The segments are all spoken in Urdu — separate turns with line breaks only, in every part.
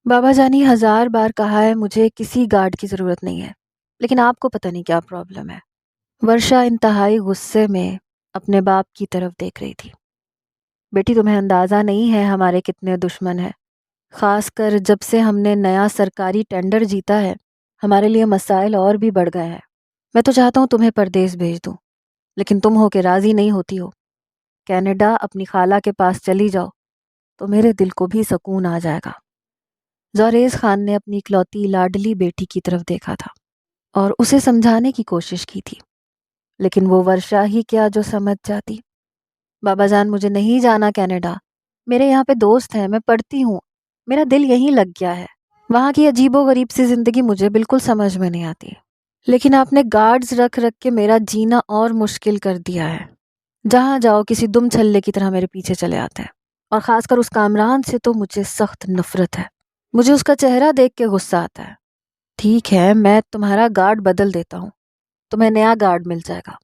بابا جانی 1000 بار کہا ہے مجھے کسی گارڈ کی ضرورت نہیں ہے، لیکن آپ کو پتہ نہیں کیا پرابلم ہے۔ ورشا انتہائی غصے میں اپنے باپ کی طرف دیکھ رہی تھی۔ بیٹی تمہیں اندازہ نہیں ہے ہمارے کتنے دشمن ہیں، خاص کر جب سے ہم نے نیا سرکاری ٹینڈر جیتا ہے ہمارے لیے مسائل اور بھی بڑھ گئے ہیں۔ میں تو چاہتا ہوں تمہیں پردیس بھیج دوں، لیکن تم ہو کے راضی نہیں ہوتی ہو۔ کینیڈا اپنی خالہ کے پاس چلی جاؤ تو میرے دل کو بھی سکون آ جائے گا۔ زوریز خان نے اپنی اکلوتی لاڈلی بیٹی کی طرف دیکھا تھا اور اسے سمجھانے کی کوشش کی تھی، لیکن وہ ورشا ہی کیا جو سمجھ جاتی۔ بابا جان مجھے نہیں جانا کینیڈا، میرے یہاں پہ دوست ہیں، میں پڑھتی ہوں، میرا دل یہیں لگ گیا ہے۔ وہاں کی عجیب و غریب سی زندگی مجھے بالکل سمجھ میں نہیں آتی، لیکن آپ نے گارڈز رکھ رکھ کے میرا جینا اور مشکل کر دیا ہے۔ جہاں جاؤ کسی دم چھلے کی طرح میرے پیچھے چلے آتے ہیں، اور خاص کر اس کامران سے تو مجھے سخت نفرت ہے۔ مجھے اس کا چہرہ دیکھ کے غصہ آتا ہے۔ ٹھیک ہے، میں تمہارا گارڈ بدل دیتا ہوں، تمہیں نیا گارڈ مل جائے گا۔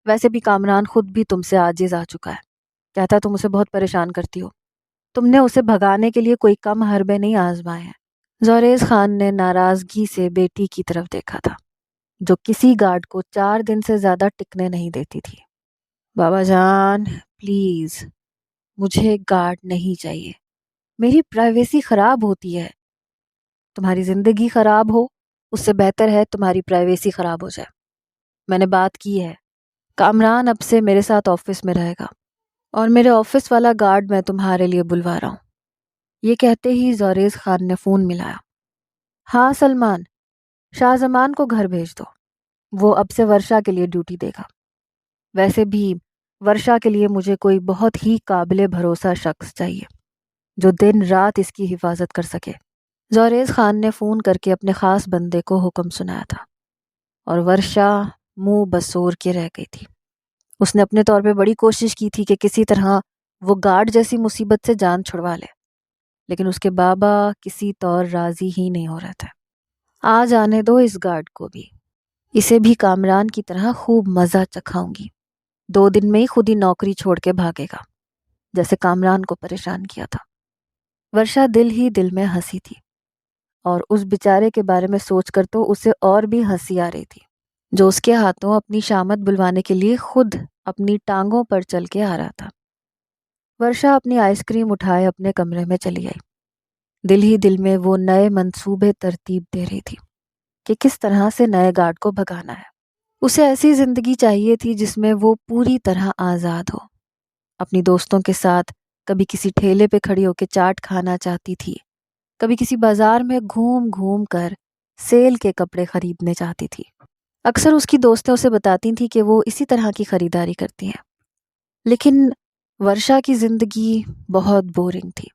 ویسے بھی کامران خود بھی تم سے عاجز آ چکا ہے، کہتا ہے تم اسے بہت پریشان کرتی ہو۔ تم نے اسے بھگانے کے لیے کوئی کم حربے نہیں آزمائے ہیں۔ زوریز خان نے ناراضگی سے بیٹی کی طرف دیکھا تھا، جو کسی گارڈ کو 4 دن سے زیادہ ٹکنے نہیں دیتی تھی۔ بابا جان پلیز، مجھے گارڈ نہیں چاہیے، میری پرائیویسی خراب ہوتی ہے۔ تمہاری زندگی خراب ہو اس سے بہتر ہے تمہاری پرائیویسی خراب ہو جائے۔ میں نے بات کی ہے، کامران اب سے میرے ساتھ آفس میں رہے گا، اور میرے آفس والا گارڈ میں تمہارے لیے بلوا رہا ہوں۔ یہ کہتے ہی زوریز خان نے فون ملایا۔ ہاں سلمان، شاہ زمان کو گھر بھیج دو، وہ اب سے ورشا کے لیے ڈیوٹی دے گا۔ ویسے بھی ورشا کے لیے مجھے کوئی بہت ہی قابل بھروسہ شخص چاہیے جو دن رات اس کی حفاظت کر سکے۔ زوریز خان نے فون کر کے اپنے خاص بندے کو حکم سنایا تھا، اور ورشا منہ بسور کے رہ گئی تھی۔ اس نے اپنے طور پہ بڑی کوشش کی تھی کہ کسی طرح وہ گارڈ جیسی مصیبت سے جان چھڑوا لے، لیکن اس کے بابا کسی طور راضی ہی نہیں ہو رہے تھے۔ آ جانے دو اس گارڈ کو بھی، اسے بھی کامران کی طرح خوب مزہ چکھاؤں گی۔ 2 دن میں ہی خود ہی نوکری چھوڑ کے بھاگے گا، جیسے کامران کو پریشان کیا تھا۔ ورشا دل ہی دل میں ہنسی تھی، اور اس بیچارے کے بارے میں سوچ کر تو اسے اور بھی ہنسی آ رہی تھی، جو اس کے ہاتھوں اپنی شامت بلوانے کے لیے خود اپنی ٹانگوں پر چل کے آ رہا تھا۔ ورشا اپنی آئس کریم اٹھائے اپنے کمرے میں چلی آئی۔ دل ہی دل میں وہ نئے منصوبے ترتیب دے رہی تھی کہ کس طرح سے نئے گارڈ کو بھگانا ہے۔ اسے ایسی زندگی چاہیے تھی جس میں وہ پوری طرح آزاد ہو۔ اپنی دوستوں کے ساتھ کبھی کسی ٹھیلے پہ کھڑی ہو کے چاٹ کھانا چاہتی تھی، کبھی کسی بازار میں گھوم گھوم کر سیل کے کپڑے خریدنے چاہتی تھی۔ اکثر اس کی دوستیں اسے بتاتی تھیں کہ وہ اسی طرح کی خریداری کرتی ہیں، لیکن ورشا کی زندگی بہت بورنگ تھی۔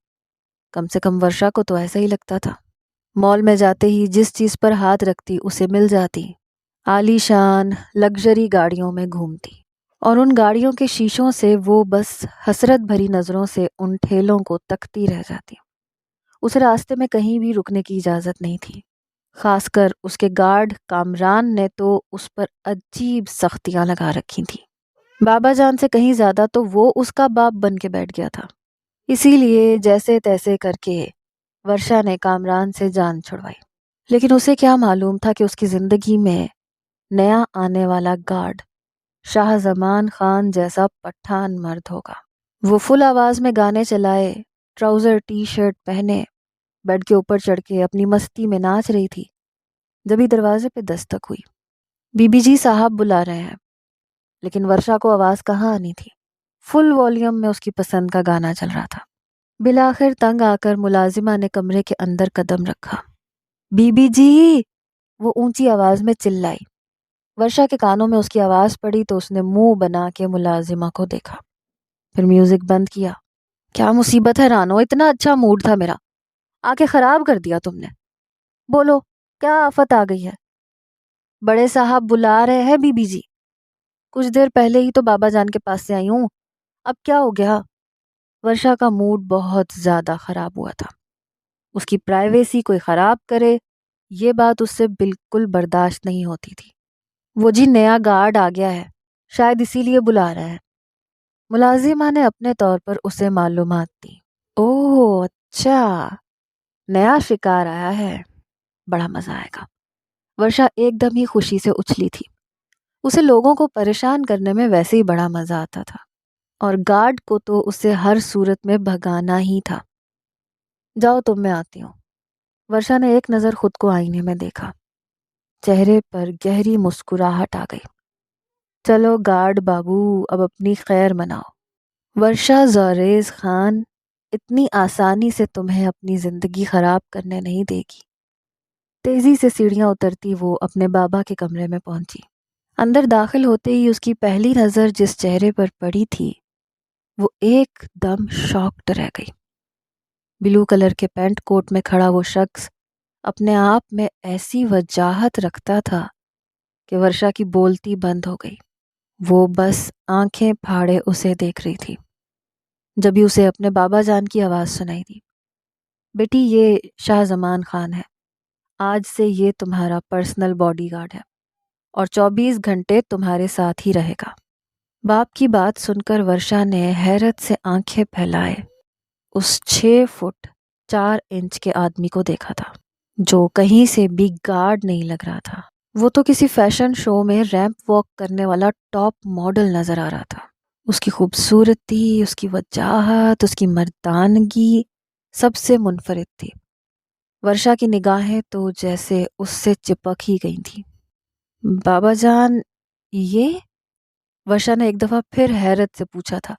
کم سے کم ورشا کو تو ایسا ہی لگتا تھا۔ مال میں جاتے ہی جس چیز پر ہاتھ رکھتی اسے مل جاتی، عالی شان لگژری گاڑیوں میں گھومتی، اور ان گاڑیوں کے شیشوں سے وہ بس حسرت بھری نظروں سے ان ٹھیلوں کو تکتی رہ جاتی۔ اسے راستے میں کہیں بھی رکنے کی اجازت نہیں تھی۔ خاص کر اس کے گارڈ کامران نے تو اس پر عجیب سختیاں لگا رکھی تھیں۔ بابا جان سے کہیں زیادہ تو وہ اس کا باپ بن کے بیٹھ گیا تھا۔ اسی لیے جیسے تیسے کر کے ورشا نے کامران سے جان چھڑوائی، لیکن اسے کیا معلوم تھا کہ اس کی زندگی میں نیا آنے والا گارڈ شاہ زمان خان جیسا پٹھان مرد ہوگا۔ وہ فل آواز میں گانے چلائے، ٹراؤزر ٹی شرٹ پہنے بیڈ کے اوپر چڑھ کے اپنی مستی میں ناچ رہی تھی، جبھی دروازے پہ دستک ہوئی۔ بی بی جی صاحب بلا رہے ہیں، لیکن ورشا کو آواز کہاں آنی تھی۔ فل والیوم میں اس کی پسند کا گانا چل رہا تھا۔ بالآخر تنگ آ کر ملازمہ نے کمرے کے اندر قدم رکھا۔ بی بی جی، وہ اونچی آواز میں چلائی۔ ورشا کے کانوں میں اس کی آواز پڑی تو اس نے منہ بنا کے ملازمہ کو دیکھا، پھر میوزک بند کیا۔ کیا مصیبت ہے رانو، اتنا اچھا موڈ تھا میرا، آ کے خراب کر دیا تم نے۔ بولو کیا آفت آ گئی ہے؟ بڑے صاحب بلا رہے ہیں بی بی جی۔ کچھ دیر پہلے ہی تو بابا جان کے پاس سے آئی ہوں، اب کیا ہو گیا؟ ورشا کا موڈ بہت زیادہ خراب ہوا تھا۔ اس کی پرائیویسی کوئی خراب کرے، یہ بات اس سے بالکل برداشت نہیں ہوتی تھی۔ وہ جی نیا گارڈ آ گیا ہے، شاید اسی لیے بلا رہا ہے۔ ملازمہ نے اپنے طور پر اسے معلومات دی۔ اوہ اچھا، نیا شکار آیا ہے، بڑا مزہ آئے گا۔ ورشا ایک دم ہی خوشی سے اچھلی تھی۔ اسے لوگوں کو پریشان کرنے میں ویسے ہی بڑا مزہ آتا تھا، اور گارڈ کو تو اسے ہر صورت میں بھگانا ہی تھا۔ جاؤ تم، میں آتی ہوں۔ ورشا نے ایک نظر خود کو آئینے میں دیکھا، چہرے پر گہری مسکراہٹ آ گئی۔ چلو گارڈ بابو، اب اپنی خیر مناؤ۔ ورشا زوریز خان اتنی آسانی سے تمہیں اپنی زندگی خراب کرنے نہیں دے گی۔ تیزی سے سیڑھیاں اترتی وہ اپنے بابا کے کمرے میں پہنچی۔ اندر داخل ہوتے ہی اس کی پہلی نظر جس چہرے پر پڑی تھی وہ ایک دم شاکڈ رہ گئی۔ بلو کلر کے پینٹ کوٹ میں کھڑا وہ شخص اپنے آپ میں ایسی وجاہت رکھتا تھا کہ ورشا کی بولتی بند ہو گئی۔ وہ بس آنکھیں پھاڑے اسے دیکھ رہی تھی۔ جبھی اسے اپنے بابا جان کی آواز سنائی دی، بیٹی یہ شاہ زمان خان ہے، آج سے یہ تمہارا پرسنل باڈی گارڈ ہے اور 24 گھنٹے تمہارے ساتھ ہی رہے گا۔ باپ کی بات سن کر ورشا نے حیرت سے آنکھیں پھیلائے اس 6 فٹ 4 انچ کے آدمی کو دیکھا تھا، جو کہیں سے بھی گارڈ نہیں لگ رہا تھا۔ وہ تو کسی فیشن شو میں ریمپ واک کرنے والا ٹاپ ماڈل نظر آ رہا تھا۔ اس کی خوبصورتی، اس کی وجاہت، اس کی مردانگی سب سے منفرد تھی۔ ورشا کی نگاہیں تو جیسے اس سے چپک ہی گئی تھیں۔ بابا جان، یہ؟ ورشا نے ایک دفعہ پھر حیرت سے پوچھا تھا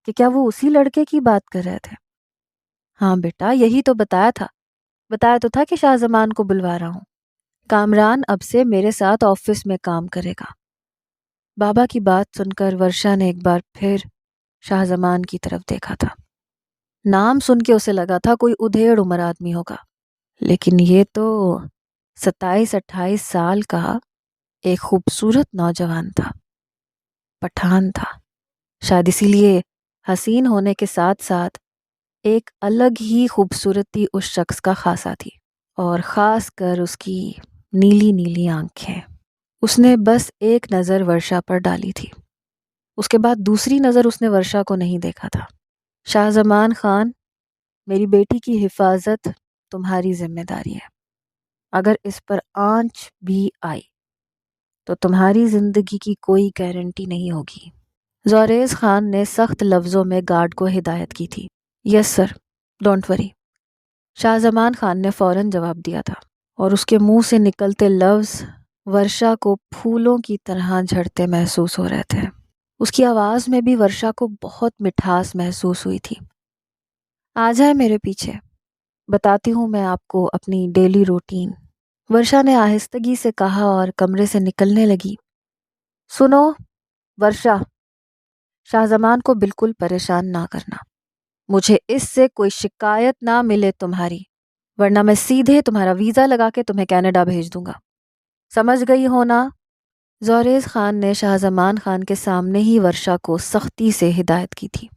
کہ کیا وہ اسی لڑکے کی بات کر رہے تھے؟ ہاں بیٹا، یہی تو بتایا تو تھا کہ شاہ زمان کو بلوا رہا ہوں۔ کامران اب سے میرے ساتھ آفس میں کام کرے گا۔ بابا کی بات سن کر ورشا نے ایک بار پھر شاہ زمان کی طرف دیکھا تھا۔ نام سن کے اسے لگا تھا کوئی ادھیڑ عمر آدمی ہوگا، لیکن یہ تو 27-28 سال کا ایک خوبصورت نوجوان تھا، پٹھان تھا۔ شاید اسی لیے حسین ہونے کے ساتھ ساتھ ایک الگ ہی خوبصورتی اس شخص کا خاصا تھی، اور خاص کر اس کی نیلی نیلی آنکھیں۔ اس نے بس ایک نظر ورشا پر ڈالی تھی، اس کے بعد دوسری نظر اس نے ورشا کو نہیں دیکھا تھا۔ شاہ زمان خان، میری بیٹی کی حفاظت تمہاری ذمہ داری ہے۔ اگر اس پر آنچ بھی آئی تو تمہاری زندگی کی کوئی گارنٹی نہیں ہوگی۔ زوریز خان نے سخت لفظوں میں گارڈ کو ہدایت کی تھی۔ یس سر، ڈونٹ وری، شاہ زمان خان نے فوراً جواب دیا تھا، اور اس کے منہ سے نکلتے لفظ ورشا کو پھولوں کی طرح جھڑتے محسوس ہو رہے تھے۔ اس کی آواز میں بھی ورشا کو بہت مٹھاس محسوس ہوئی تھی۔ آ جائے میرے پیچھے، بتاتی ہوں میں آپ کو اپنی ڈیلی روٹین، ورشا نے آہستگی سے کہا اور کمرے سے نکلنے لگی۔ سنو ورشا، شاہ زمان کو بالکل پریشان نہ کرنا، مجھے اس سے کوئی شکایت نہ ملے تمہاری، ورنہ میں سیدھے تمہارا ویزا لگا کے تمہیں کینیڈا بھیج دوں گا، سمجھ گئی ہو نا؟ زوریز خان نے شاہ زمان خان کے سامنے ہی ورشا کو سختی سے ہدایت کی تھی،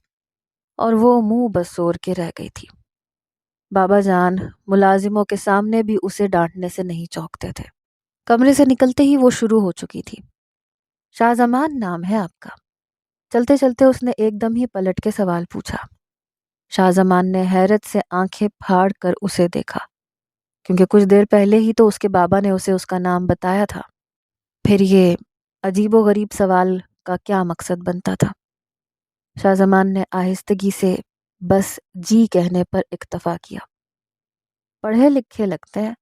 اور وہ منہ بسور کے رہ گئی تھی۔ بابا جان ملازموں کے سامنے بھی اسے ڈانٹنے سے نہیں چوکتے تھے۔ کمرے سے نکلتے ہی وہ شروع ہو چکی تھی۔ شاہ زمان نام ہے آپ کا؟ چلتے چلتے اس نے ایک دم ہی پلٹ کے سوال پوچھا۔ شاہ زمان نے حیرت سے آنکھیں پھاڑ کر اسے دیکھا، کیونکہ کچھ دیر پہلے ہی تو اس کے بابا نے اسے اس کا نام بتایا تھا۔ پھر یہ عجیب و غریب سوال کا کیا مقصد بنتا تھا؟ شاہ زمان نے آہستگی سے بس جی کہنے پر اکتفا کیا۔ پڑھے لکھے لگتے ہیں۔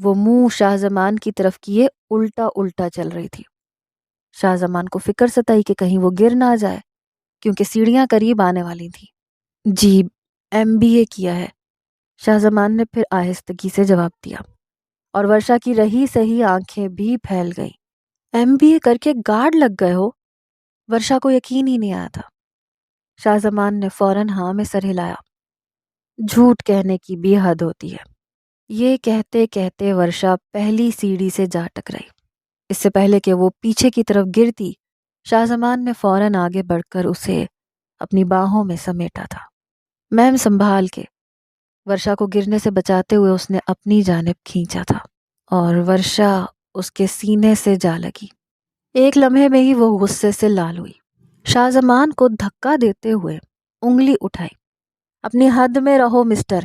وہ منہ شاہ زمان کی طرف کیے الٹا الٹا چل رہی تھی۔ شاہ زمان کو فکر ستائی کہ کہیں وہ گر نہ جائے، کیونکہ سیڑھیاں قریب آنے والی تھیں۔ جی MBA کیا ہے، شاہ زمان نے پھر آہستگی سے جواب دیا، اور ورشا کی رہی سہی آنکھیں بھی پھیل گئی۔ MBA کر کے گارڈ لگ گئے ہو؟ ورشا کو یقین ہی نہیں آیا تھا۔ شاہ زمان نے فوراً ہاں میں سر ہلایا۔ جھوٹ کہنے کی بھی حد ہوتی ہے۔ یہ کہتے کہتے ورشا پہلی سیڑھی سے جا ٹکرائی۔ اس سے پہلے کہ وہ پیچھے کی طرف گرتی، شاہ زمان نے فوراً آگے بڑھ کر اسے اپنی باہوں میں سمیٹا تھا۔ میم سنبھال کے، ورشا کو گرنے سے بچاتے ہوئے اس نے اپنی جانب کھینچا تھا، اور ورشا اس کے سینے سے جا لگی۔ ایک لمحے میں ہی وہ غصے سے لال ہوئی۔ شاہ زمان کو دھکا دیتے ہوئے انگلی اٹھائی۔ اپنی حد میں رہو مسٹر،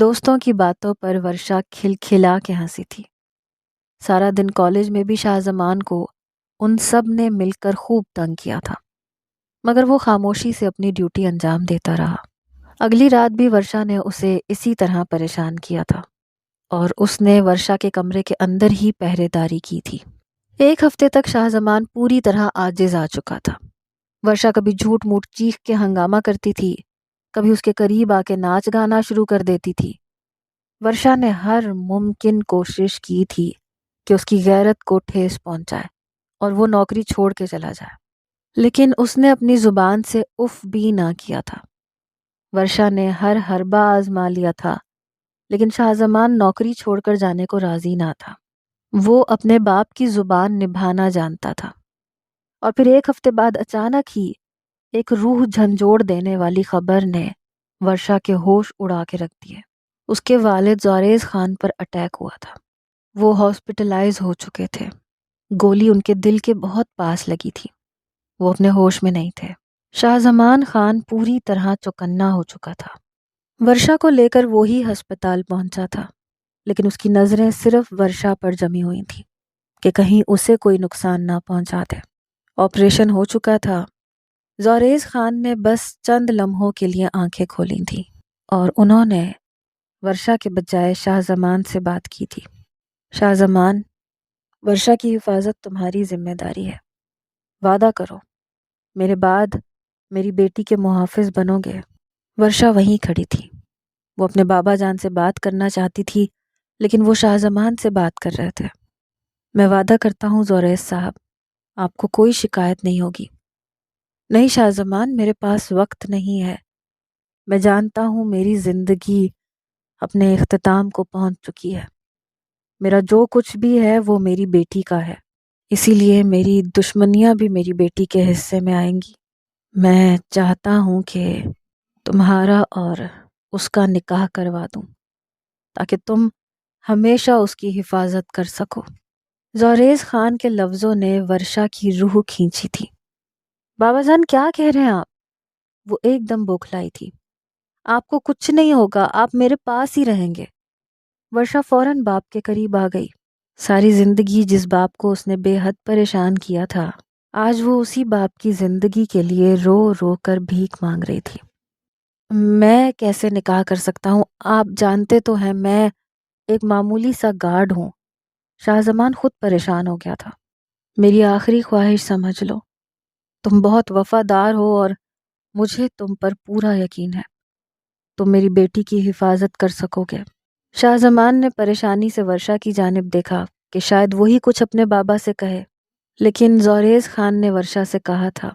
دوستوں کی باتوں پر ورشا کھلکھلا کے ہنسی تھی۔ سارا دن کالج میں بھی شاہ زمان کو ان سب نے مل کر خوب تنگ کیا تھا، مگر وہ خاموشی سے اپنی ڈیوٹی انجام دیتا رہا۔ اگلی رات بھی ورشا نے اسے اسی طرح پریشان کیا تھا اور اس نے ورشا کے کمرے کے اندر ہی پہرے داری کی تھی۔ ایک ہفتے تک شاہ زمان پوری طرح عاجز آ چکا تھا۔ ورشا کبھی جھوٹ موٹ چیخ کے ہنگامہ کرتی تھی، کبھی اس کے قریب آ کے ناچ گانا شروع کر دیتی تھی۔ ورشا نے ہر ممکن کوشش کی تھی کہ اس کی غیرت کو ٹھیس پہنچائے اور وہ نوکری چھوڑ کے چلا جائے، لیکن اس نے اپنی زبان سے اف بھی نہ کیا تھا۔ ورشا نے ہر حربہ آزما لیا تھا، لیکن شاہ زمان نوکری چھوڑ کر جانے کو راضی نہ تھا۔ وہ اپنے باپ کی زبان نبھانا جانتا تھا۔ اور پھر ایک ہفتے بعد اچانک ہی ایک روح جھنجھوڑ دینے والی خبر نے ورشا کے ہوش اڑا کے رکھ دیے۔ اس کے والد زوریز خان پر اٹیک ہوا تھا۔ وہ ہاسپٹلائز ہو چکے تھے۔ گولی ان کے دل کے بہت پاس لگی تھی۔ وہ اپنے ہوش میں نہیں تھے۔ شاہ زمان خان پوری طرح چوکنا ہو چکا تھا۔ ورشا کو لے کر وہی ہسپتال پہنچا تھا، لیکن اس کی نظریں صرف ورشا پر جمی ہوئی تھیں کہ کہیں اسے کوئی نقصان نہ پہنچا دے۔ آپریشن ہو چکا تھا۔ زوریز خان نے بس چند لمحوں کے لیے آنکھیں کھولی تھیں اور انہوں نے ورشا کے بجائے شاہ زمان سے بات کی تھی۔ شاہ زمان، ورشا کی حفاظت تمہاری ذمہ داری ہے۔ وعدہ کرو میرے بعد میری بیٹی کے محافظ بنو گے۔ ورشا وہیں کھڑی تھی۔ وہ اپنے بابا جان سے بات کرنا چاہتی تھی، لیکن وہ شاہ زمان سے بات کر رہے تھے۔ میں وعدہ کرتا ہوں زوریز صاحب، آپ کو کوئی شکایت نہیں ہوگی۔ نہیں شاہ زمان، میرے پاس وقت نہیں ہے۔ میں جانتا ہوں میری زندگی اپنے اختتام کو پہنچ چکی ہے۔ میرا جو کچھ بھی ہے وہ میری بیٹی کا ہے، اسی لیے میری دشمنیاں بھی میری بیٹی کے حصے میں آئیں گی۔ میں چاہتا ہوں کہ تمہارا اور اس کا نکاح کروا دوں تاکہ تم ہمیشہ اس کی حفاظت کر سکو۔ زوریز خان کے لفظوں نے ورشا کی روح کھینچی تھی۔ بابا جان کیا کہہ رہے ہیں آپ؟ وہ ایک دم بوکھلائی تھی۔ آپ کو کچھ نہیں ہوگا، آپ میرے پاس ہی رہیں گے۔ ورشا فوراً باپ کے قریب آ گئی۔ ساری زندگی جس باپ کو اس نے بے حد پریشان کیا تھا، آج وہ اسی باپ کی زندگی کے لیے رو رو کر بھیک مانگ رہی تھی۔ میں کیسے نکاح کر سکتا ہوں؟ آپ جانتے تو ہیں میں ایک معمولی سا گارڈ ہوں۔ شاہ زمان خود پریشان ہو گیا تھا۔ میری آخری خواہش سمجھ لو، تم بہت وفادار ہو اور مجھے تم پر پورا یقین ہے۔ تم میری بیٹی کی حفاظت کر سکو گے۔ شاہ زمان نے پریشانی سے ورشا کی جانب دیکھا کہ شاید وہی کچھ اپنے بابا سے کہے، لیکن زوریز خان نے ورشا سے کہا تھا،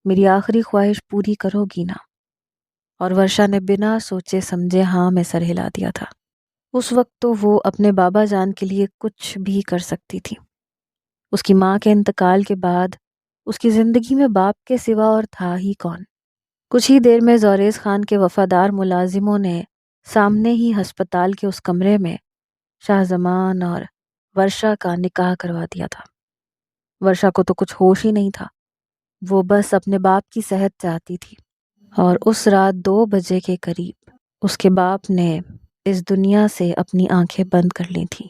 میری آخری خواہش پوری کرو گی نا؟ اور ورشا نے بنا سوچے سمجھے ہاں میں سر ہلا دیا تھا۔ اس وقت تو وہ اپنے بابا جان کے لیے کچھ بھی کر سکتی تھی۔ اس کی ماں کے انتقال کے بعد اس کی زندگی میں باپ کے سوا اور تھا ہی کون؟ کچھ ہی دیر میں زوریز خان کے وفادار ملازموں نے سامنے ہی ہسپتال کے اس کمرے میں شاہ زمان اور ورشا کا نکاح کروا دیا تھا۔ ورشا کو تو کچھ ہوش ہی نہیں تھا۔ وہ بس اپنے باپ کی صحت چاہتی تھی، اور اس رات 2 بجے کے قریب اس کے باپ نے اس دنیا سے اپنی آنکھیں بند کر لی تھیں۔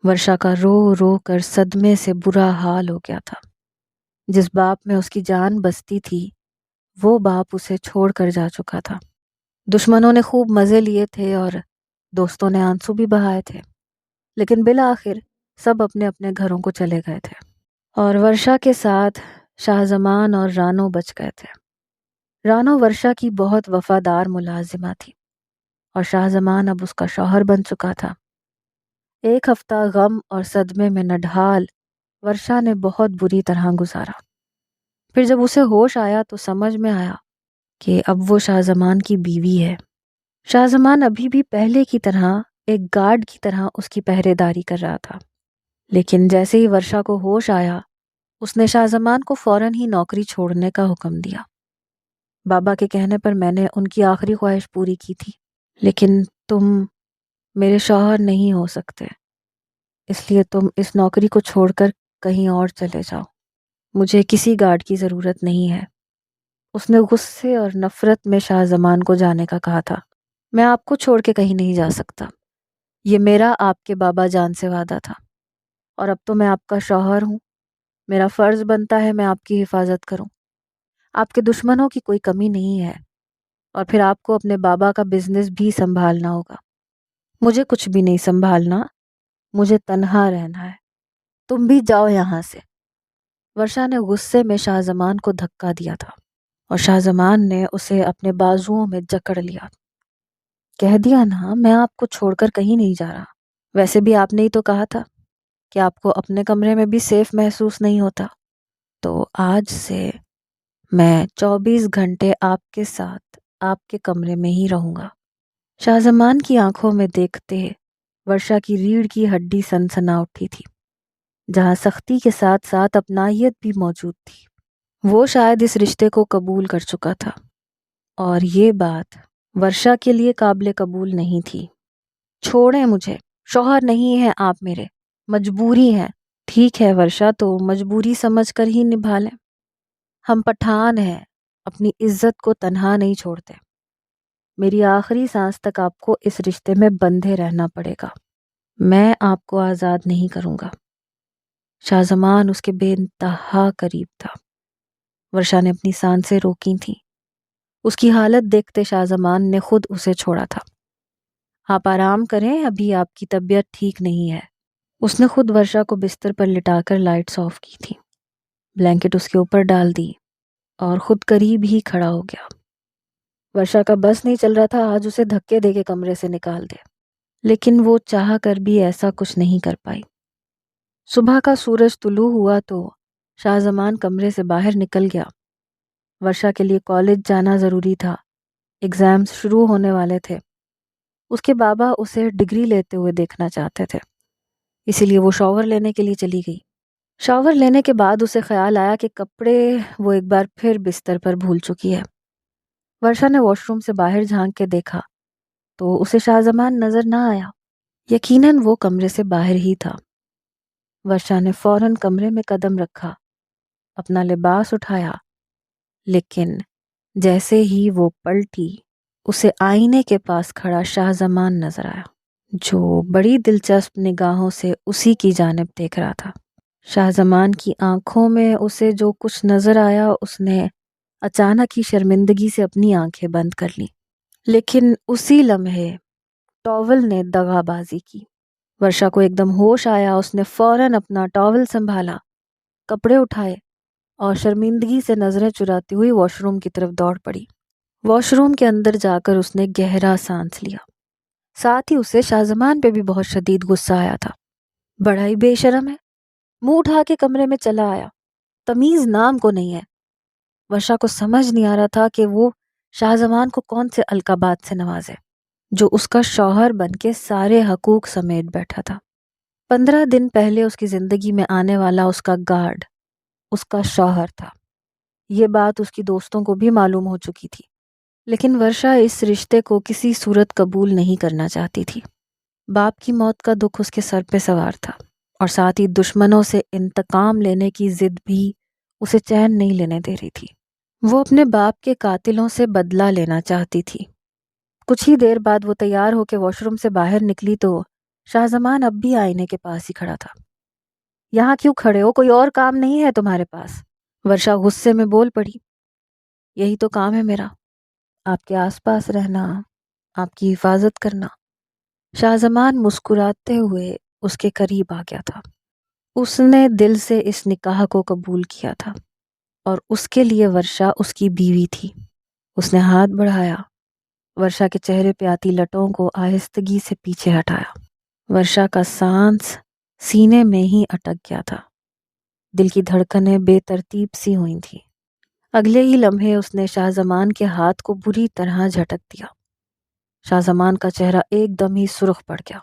ورشا کا رو رو کر صدمے سے برا حال ہو گیا تھا۔ جس باپ میں اس کی جان بستی تھی، وہ باپ اسے چھوڑ کر جا چکا تھا۔ دشمنوں نے خوب مزے لیے تھے اور دوستوں نے آنسو بھی بہائے تھے، لیکن بالآخر سب اپنے اپنے گھروں کو چلے گئے تھے، اور ورشا کے ساتھ شاہ زمان اور رانو بچ گئے تھے۔ رانو ورشا کی بہت وفادار ملازمہ تھی، اور شاہ زمان اب اس کا شوہر بن چکا تھا۔ ایک ہفتہ غم اور صدمے میں نڈھال ورشا نے بہت بری طرح گزارا۔ پھر جب اسے ہوش آیا تو سمجھ میں آیا کہ اب وہ شاہ زمان کی بیوی ہے۔ شاہ زمان ابھی بھی پہلے کی طرح ایک گارڈ کی طرح اس کی پہرے داری کر رہا تھا، لیکن جیسے ہی ورشا کو ہوش آیا، اس نے شاہ زمان کو فوراً ہی نوکری چھوڑنے کا حکم دیا۔ بابا کے کہنے پر میں نے ان کی آخری خواہش پوری کی تھی، لیکن تم میرے شوہر نہیں ہو سکتے، اس لیے تم اس نوکری کو چھوڑ کر کہیں اور چلے جاؤ۔ مجھے کسی گارڈ کی ضرورت نہیں ہے۔ اس نے غصے اور نفرت میں شاہ زمان کو جانے کا کہا تھا، میں آپ کو چھوڑ کے کہیں نہیں جا سکتا، یہ میرا آپ کے بابا جان سے وعدہ تھا، اور اب تو میں آپ کا شوہر ہوں، میرا فرض بنتا ہے میں آپ کی حفاظت کروں۔ آپ کے دشمنوں کی کوئی کمی نہیں ہے، اور پھر آپ کو اپنے بابا کا بزنس بھی سنبھالنا ہوگا۔ مجھے کچھ بھی نہیں سنبھالنا، مجھے تنہا رہنا ہے، تم بھی جاؤ یہاں سے۔ ورشا نے غصے میں شاہ زمان کو دھکا دیا تھا، اور شاہ زمان نے اسے اپنے بازوؤں میں جکڑ لیا۔ کہہ دیا نا، میں آپ کو چھوڑ کر کہیں نہیں جا رہا۔ ویسے بھی آپ نے ہی تو کہا تھا کہ آپ کو اپنے کمرے میں بھی سیف محسوس نہیں ہوتا، تو آج سے میں 24 گھنٹے آپ کے ساتھ آپ کے کمرے میں ہی رہوں گا۔ شاہ زمان کی آنکھوں میں دیکھتے ورشا کی ریڑھ کی ہڈی سنسنا اٹھی تھی، جہاں سختی کے ساتھ ساتھ اپنائیت بھی موجود تھی۔ وہ شاید اس رشتے کو قبول کر چکا تھا، اور یہ بات ورشا کے لیے قابل قبول نہیں تھی۔ چھوڑیں مجھے، شوہر نہیں ہیں آپ میرے، مجبوری ہے۔ ٹھیک ہے ورشا، تو مجبوری سمجھ کر ہی نبھا لیں۔ ہم پٹھان ہیں، اپنی عزت کو تنہا نہیں چھوڑتے۔ میری آخری سانس تک آپ کو اس رشتے میں بندھے رہنا پڑے گا، میں آپ کو آزاد نہیں کروں گا۔ شاہ زمان اس کے بے انتہا قریب تھا۔ ورشا نے اپنی سانسیں روکی تھیں۔ اس کی حالت دیکھتے شاہ زمان نے خود اسے چھوڑا تھا۔ آپ آرام کریں، ابھی آپ کی طبیعت ٹھیک نہیں ہے۔ اس نے خود ورشا کو بستر پر لٹا کر لائٹس آف کی تھی، بلینکٹ اس کے اوپر ڈال دی، اور خود قریب ہی کھڑا ہو گیا۔ ورشا کا بس نہیں چل رہا تھا آج اسے دھکے دے کے کمرے سے نکال دے، لیکن وہ چاہ کر بھی ایسا کچھ نہیں کر پائی۔ صبح کا سورج طلوع ہوا تو شاہ زمان کمرے سے باہر نکل گیا۔ ورشا کے لیے کالج جانا ضروری تھا، ایگزامز شروع ہونے والے تھے۔ اس کے بابا اسے ڈگری لیتے ہوئے دیکھنا چاہتے تھے، اسی لیے وہ شاور لینے کے لیے چلی گئی۔ شاور لینے کے بعد اسے خیال آیا کہ کپڑے وہ ایک بار پھر بستر پر بھول چکی ہے۔ ورشا نے واش روم سے باہر جھانک کے دیکھا تو اسے شاہ زمان نظر نہ آیا۔ یقیناً وہ کمرے سے باہر ہی تھا۔ ورشا نے فوراً کمرے میں قدم رکھا، اپنا لباس اٹھایا، لیکن جیسے ہی وہ پلٹی اسے آئینے کے پاس کھڑا شاہ زمان نظر آیا، جو بڑی دلچسپ نگاہوں سے اسی کی جانب دیکھ رہا تھا۔ شاہ زمان کی آنکھوں میں اسے جو کچھ نظر آیا، اس نے اچانک ہی شرمندگی سے اپنی آنکھیں بند کر لی، لیکن اسی لمحے ٹاول نے دغا بازی کی۔ ورشا کو ایک دم ہوش آیا، اس نے فوراً اپنا ٹاول سنبھالا، کپڑے اٹھائے، اور شرمندگی سے نظریں چراتی ہوئی واش روم کی طرف دوڑ پڑی۔ واش روم کے اندر جا کر اس نے گہرا سانس لیا، ساتھ ہی اسے شاہ زمان پہ بھی بہت شدید غصہ آیا تھا۔ بڑا ہی بے شرم ہے، منہ اٹھا کے کمرے میں چلا آیا، تمیز نام کو نہیں ہے۔ ورشا کو سمجھ نہیں آ رہا تھا کہ وہ شاہ زمان کو کون سے القابات سے نوازے، جو اس کا شوہر بن کے سارے حقوق سمیٹ بیٹھا تھا۔ 15 دن پہلے اس کی زندگی میں آنے والا اس کا گارڈ اس کا شوہر تھا۔ یہ بات اس کی دوستوں کو بھی معلوم ہو چکی تھی، لیکن ورشا اس رشتے کو کسی صورت قبول نہیں کرنا چاہتی تھی۔ باپ کی موت کا دکھ اس کے سر پہ سوار تھا، اور ساتھ ہی دشمنوں سے انتقام لینے کی ضد بھی اسے چین نہیں لینے دے رہی تھی۔ وہ اپنے باپ کے قاتلوں سے بدلہ لینا چاہتی تھی۔ کچھ ہی دیر بعد وہ تیار ہو کے واش روم سے باہر نکلی تو شاہ زمان اب بھی آئینے کے پاس ہی کھڑا تھا۔ یہاں کیوں کھڑے ہو؟ کوئی اور کام نہیں ہے تمہارے پاس؟ ورشا غصے میں بول پڑی۔ یہی تو کام ہے میرا، آپ کے آس پاس رہنا، آپ کی حفاظت کرنا۔ شاہ زمان مسکراتے ہوئے اس کے قریب آ گیا تھا۔ اس نے دل سے اس نکاح کو قبول کیا تھا، اور اس کے لیے ورشا اس کی بیوی تھی۔ اس نے ہاتھ بڑھایا، ورشا کے چہرے پہ آتی لٹوں کو آہستگی سے پیچھے ہٹایا۔ ورشا کا سانس سینے میں ہی اٹک گیا تھا، دل کی دھڑکنیں بے ترتیب سی ہوئی تھیں۔ اگلے ہی لمحے اس نے شاہ زمان کے ہاتھ کو بری طرح جھٹک دیا۔ شاہ زمان کا چہرہ ایک دم ہی سرخ پڑ گیا۔